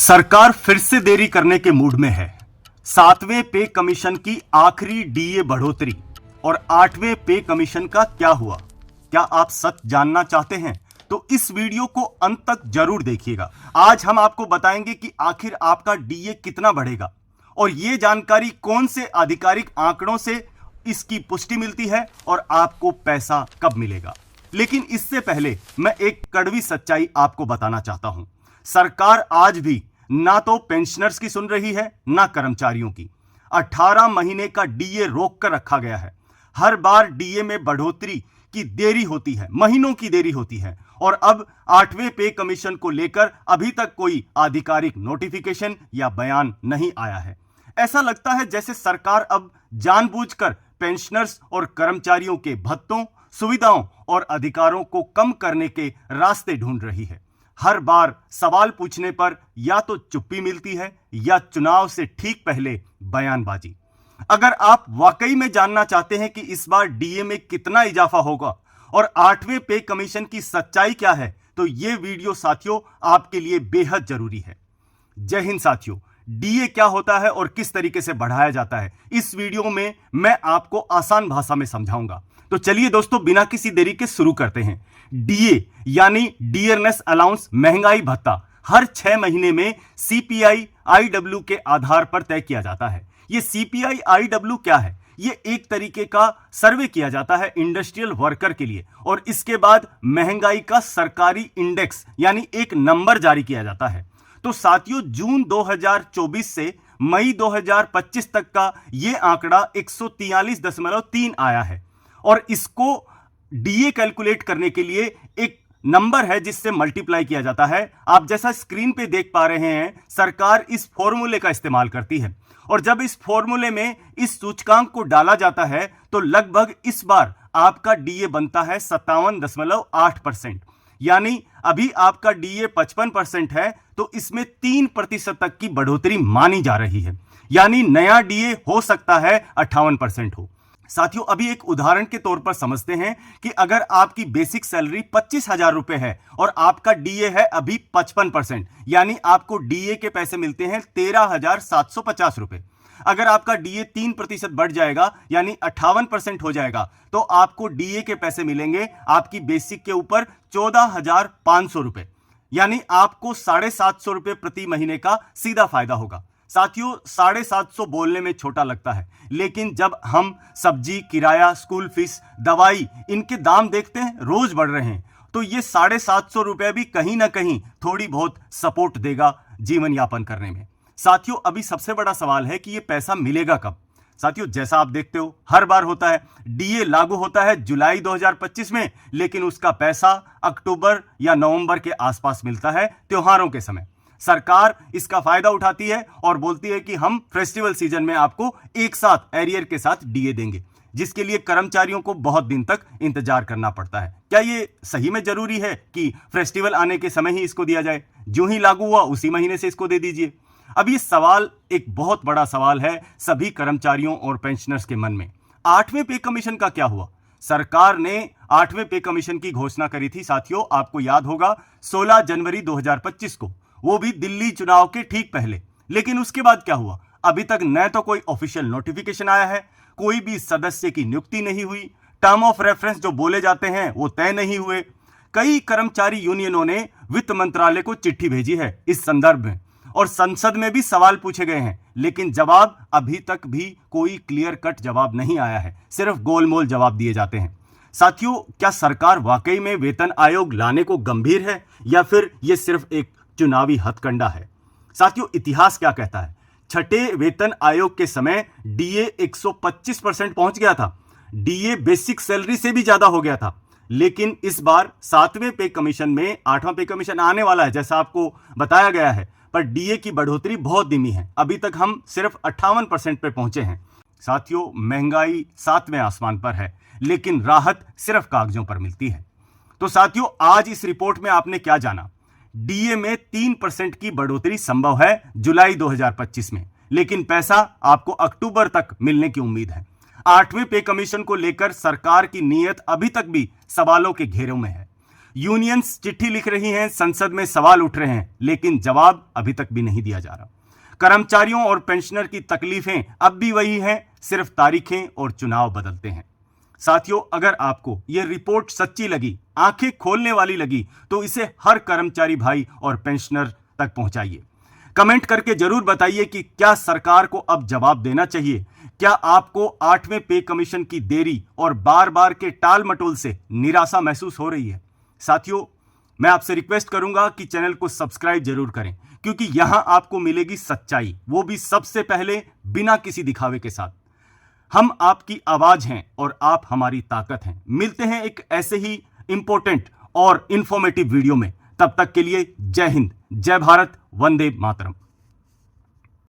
सरकार फिर से देरी करने के मूड में है। 7वें पे कमीशन की आखिरी डीए बढ़ोतरी और 8वें पे कमीशन का क्या हुआ, क्या आप सच जानना चाहते हैं तो इस वीडियो को अंत तक जरूर देखिएगा। आज हम आपको बताएंगे कि आखिर आपका डीए कितना बढ़ेगा और यह जानकारी कौन से आधिकारिक आंकड़ों से इसकी पुष्टि मिलती है और आपको पैसा कब मिलेगा। लेकिन इससे पहले मैं एक कड़वी सच्चाई आपको बताना चाहता हूं। सरकार आज भी ना तो पेंशनर्स की सुन रही है ना कर्मचारियों की। 18 महीने का डीए रोक कर रखा गया है। हर बार डीए में बढ़ोतरी की देरी होती है, महीनों की देरी होती है और अब 8वें पे कमीशन को लेकर अभी तक कोई आधिकारिक नोटिफिकेशन या बयान नहीं आया है। ऐसा लगता है जैसे सरकार अब जानबूझकर पेंशनर्स और कर्मचारियों के भत्तों, सुविधाओं और अधिकारों को कम करने के रास्ते ढूंढ रही है। हर बार सवाल पूछने पर या तो चुप्पी मिलती है या चुनाव से ठीक पहले बयानबाजी। अगर आप वाकई में जानना चाहते हैं कि इस बार डीए में कितना इजाफा होगा और 8वें पे कमीशन की सच्चाई क्या है तो यह वीडियो साथियों आपके लिए बेहद जरूरी है। जय हिंद साथियों, डीए क्या होता है और किस तरीके से बढ़ाया जाता है इस वीडियो में मैं आपको आसान भाषा में समझाऊंगा। तो चलिए दोस्तों, बिना किसी देरी के शुरू करते हैं। डीए यानी डियरनेस अलाउंस, महंगाई भत्ता, हर 6 महीने में सीपीआई आईडब्ल्यू के आधार पर तय किया जाता है। यह सीपीआई आईडब्ल्यू क्या है? यह एक तरीके का सर्वे किया जाता है इंडस्ट्रियल वर्कर के लिए और इसके बाद महंगाई का सरकारी इंडेक्स यानी एक नंबर जारी किया जाता है। तो साथियों, जून 2024 से मई 2025 तक का यह आंकड़ा 143.3 आया है और इसको डीए कैलकुलेट करने के लिए एक नंबर है जिससे मल्टीप्लाई किया जाता है। आप जैसा स्क्रीन पे देख पा रहे हैं, सरकार इस फॉर्मूले का इस्तेमाल करती है और जब इस फॉर्मूले में इस सूचकांक को डाला जाता है तो लगभग इस बार आपका डीए बनता है 57.8%। यानी अभी आपका डीए 55% है तो इसमें 3% तक की बढ़ोतरी मानी जा रही है। यानी नया डीए हो सकता है 58% हो। साथियों, अभी एक उदाहरण के तौर पर समझते हैं कि अगर आपकी बेसिक सैलरी 25,000 रुपए है और आपका डीए है अभी 55%, यानी आपको डीए के पैसे मिलते हैं 13,750 रुपए। अगर आपका डीए 3% बढ़ जाएगा यानी 58% हो जाएगा तो आपको डीए के पैसे मिलेंगे आपकी बेसिक के ऊपर 14,500 रुपए, यानी आपको 750 रुपए प्रति महीने का सीधा फायदा होगा। साथियों, 750 बोलने में छोटा लगता है, लेकिन जब हम सब्जी, किराया, स्कूल फीस, दवाई, इनके दाम देखते हैं रोज बढ़ रहे हैं तो ये 750 रुपए भी कहीं ना कहीं थोड़ी बहुत सपोर्ट देगा जीवन यापन करने में। साथियों, अभी सबसे बड़ा सवाल है कि ये पैसा मिलेगा कब। साथियों, जैसा आप देखते हो हर बार होता है, डीए लागू होता है जुलाई 2025 में, लेकिन उसका पैसा अक्टूबर या नवंबर के आसपास मिलता है, त्योहारों के समय। सरकार इसका फायदा उठाती है और बोलती है कि हम फेस्टिवल सीजन में आपको एक साथ एरियर के साथ डीए देंगे, जिसके लिए कर्मचारियों को बहुत दिन तक इंतजार करना पड़ता है। क्या ये सही में जरूरी है कि फेस्टिवल आने के समय ही इसको दिया जाए? जो ही लागू हुआ उसी महीने से इसको दे दीजिए। अब ये सवाल एक बहुत बड़ा सवाल है सभी कर्मचारियों और पेंशनर्स के मन में। 8वें पे कमीशन का क्या हुआ? सरकार ने 8वें पे कमीशन की घोषणा करी थी साथियों, आपको याद होगा 16 जनवरी 2025 को, वो भी दिल्ली चुनाव के ठीक पहले। लेकिन उसके बाद क्या हुआ? अभी तक न तो कोई ऑफिशियल नोटिफिकेशन आया है, कोई भी सदस्य की नियुक्ति नहीं हुई, टर्म ऑफ रेफरेंस जो बोले जाते हैं वो तय नहीं हुए। कई कर्मचारी यूनियनों ने वित्त मंत्रालय को चिट्ठी भेजी है इस संदर्भ में और संसद में भी सवाल पूछे गए हैं, लेकिन जवाब अभी तक भी कोई क्लियर कट जवाब नहीं आया है, सिर्फ गोलमोल जवाब दिए जाते हैं। साथियों, क्या सरकार वाकई में वेतन आयोग लाने को गंभीर है या फिर यह सिर्फ एक चुनावी हथकंडा है? साथियों, इतिहास क्या कहता है? छठे वेतन आयोग के समय डीए 125% पहुंच गया था, डीए बेसिक सैलरी से भी ज्यादा हो गया था। लेकिन इस बार 7वें पे कमीशन में 8वां पे कमीशन आने वाला है जैसा आपको बताया गया है, पर डीए की बढ़ोतरी बहुत धीमी है। अभी तक हम सिर्फ 58% पे पहुंचे हैं। साथियों, महंगाई 7वें आसमान पर है, लेकिन राहत सिर्फ कागजों पर मिलती है। तो साथियों, आज इस रिपोर्ट में आपने क्या जाना? डीए में 3% की बढ़ोतरी संभव है जुलाई 2025 में, लेकिन पैसा आपको अक्टूबर तक मिलने की उम्मीद है। 8वें पे कमीशन को लेकर सरकार की नीयत अभी तक भी सवालों के घेरों में है। यूनियंस चिट्ठी लिख रही हैं, संसद में सवाल उठ रहे हैं, लेकिन जवाब अभी तक भी नहीं दिया जा रहा। कर्मचारियों और पेंशनर की तकलीफें अब भी वही हैं, सिर्फ तारीखें और चुनाव बदलते हैं। साथियों, अगर आपको यह रिपोर्ट सच्ची लगी, आंखें खोलने वाली लगी, तो इसे हर कर्मचारी भाई और पेंशनर तक पहुंचाइए। कमेंट करके जरूर बताइए कि क्या सरकार को अब जवाब देना चाहिए। क्या आपको 8वें पे कमीशन की देरी और बार बार के टाल मटोल से निराशा महसूस हो रही है? साथियों, मैं आपसे रिक्वेस्ट करूंगा कि चैनल को सब्सक्राइब जरूर करें, क्योंकि यहां आपको मिलेगी सच्चाई, वो भी सबसे पहले बिना किसी दिखावे के साथ। हम आपकी आवाज हैं और आप हमारी ताकत हैं। मिलते हैं एक ऐसे ही इंपॉर्टेंट और इंफॉर्मेटिव वीडियो में। तब तक के लिए जय हिंद, जय भारत, वंदे मातरम।